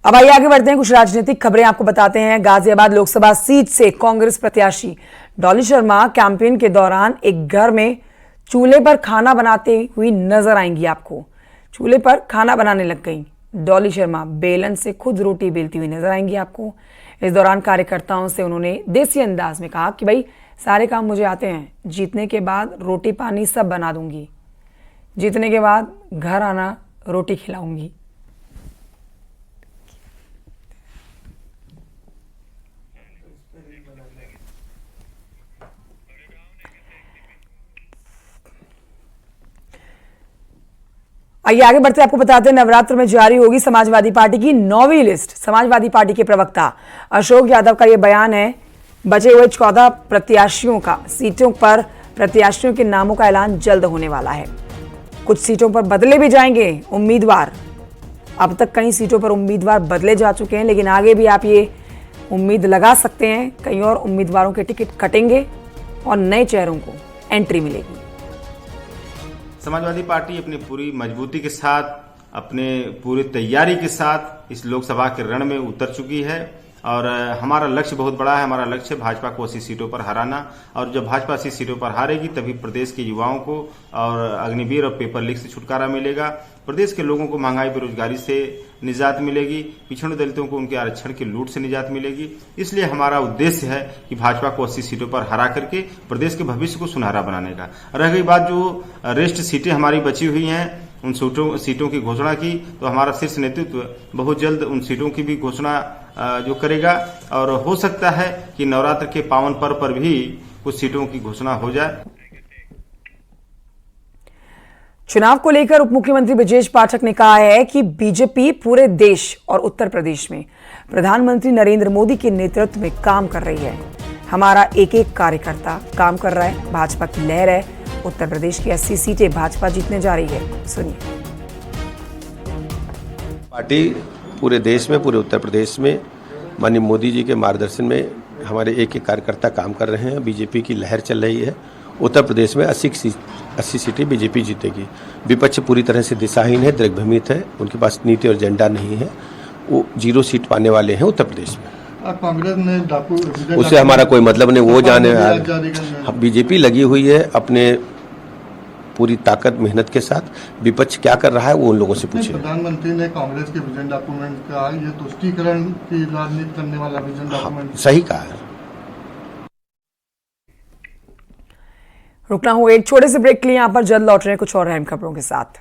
अब आइए आगे बढ़ते हैं, कुछ राजनीतिक खबरें आपको बताते हैं। गाजियाबाद लोकसभा सीट से कांग्रेस प्रत्याशी डॉली शर्मा कैंपेन के दौरान एक घर में चूल्हे पर खाना बनाते हुई नजर आएंगी। आपको चूल्हे पर खाना बनाने लग गई डॉली शर्मा, बेलन से खुद रोटी बेलती हुई नजर आएंगी आपको। इस दौरान कार्यकर्ताओं से उन्होंने देसी अंदाज में कहा कि भाई सारे काम मुझे आते हैं, जीतने के बाद रोटी पानी सब बना दूंगी, जीतने के बाद घर आना रोटी खिलाऊंगी। आइए आगे बढ़ते आपको बताते हैं, नवरात्र में जारी होगी समाजवादी पार्टी की 9वीं लिस्ट। समाजवादी पार्टी के प्रवक्ता अशोक यादव का यह बयान है। बचे हुए 14 प्रत्याशियों का सीटों पर प्रत्याशियों के नामों का ऐलान जल्द होने वाला है। कुछ सीटों पर बदले भी जाएंगे उम्मीदवार। अब तक कई सीटों पर उम्मीदवार बदले जा चुके हैं, लेकिन आगे भी आप ये उम्मीद लगा सकते हैं कई और उम्मीदवारों के टिकट कटेंगे और नए चेहरों को एंट्री मिलेगी। समाजवादी पार्टी अपनी पूरी मजबूती के साथ, अपने पूरी तैयारी के साथ इस लोकसभा के रण में उतर चुकी है और हमारा लक्ष्य बहुत बड़ा है। हमारा लक्ष्य भाजपा को 80 सीटों पर हराना, और जब भाजपा 80 सीटों पर हारेगी तभी प्रदेश के युवाओं को और अग्निवीर और पेपर लीक से छुटकारा मिलेगा। प्रदेश के लोगों को महंगाई बेरोजगारी से निजात मिलेगी, पिछड़े दलितों को उनके आरक्षण की लूट से निजात मिलेगी। इसलिए हमारा उद्देश्य है कि भाजपा को 80 सीटों पर हरा करके प्रदेश के भविष्य को सुनहरा बनाने का। रह गई बात जो रेस्ट सीटें हमारी बची हुई हैं, उन सीटों की घोषणा की, तो हमारा शीर्ष नेतृत्व बहुत जल्द उन सीटों की भी घोषणा जो करेगा, और हो सकता है कि नवरात्र के पावन पर्व पर भी कुछ सीटों की घोषणा हो जाए। चुनाव को लेकर उप मुख्यमंत्री ब्रजेश पाठक ने कहा है कि बीजेपी पूरे देश और उत्तर प्रदेश में प्रधानमंत्री नरेंद्र मोदी के नेतृत्व में काम कर रही है। हमारा एक एक कार्यकर्ता काम कर रहा है, भाजपा की लहर है। उत्तर प्रदेश की 80 सीटें भाजपा जीतने जा रही है। सुनिए। पार्टी पूरे देश में, पूरे उत्तर प्रदेश में माननीय मोदी जी के मार्गदर्शन में हमारे एक एक कार्यकर्ता काम कर रहे हैं। बीजेपी की लहर चल रही है। उत्तर प्रदेश में 80 सीटें बीजेपी जीतेगी। विपक्ष पूरी तरह से दिशाहीन है, दिग्भ्रमित है, उनके पास नीति और एजेंडा नहीं है। वो 0 सीट पाने वाले हैं उत्तर प्रदेश में। कांग्रेस ने उससे हमारा कोई मतलब नहीं, वो जाने। बीजेपी लगी हुई है अपने पूरी ताकत मेहनत के साथ। विपक्ष क्या कर रहा है वो उन लोगों से पूछिए। प्रधानमंत्री ने कांग्रेस के विजन डॉक्यूमेंट का ये तुष्टीकरण की राजनीति करने वाला विजन डॉक्यूमेंट। सही कहा है। रुकना होगा एक छोटे से ब्रेक के लिए। यहां पर जल्द लौट रहे हैं कुछ और अहम खबरों के साथ।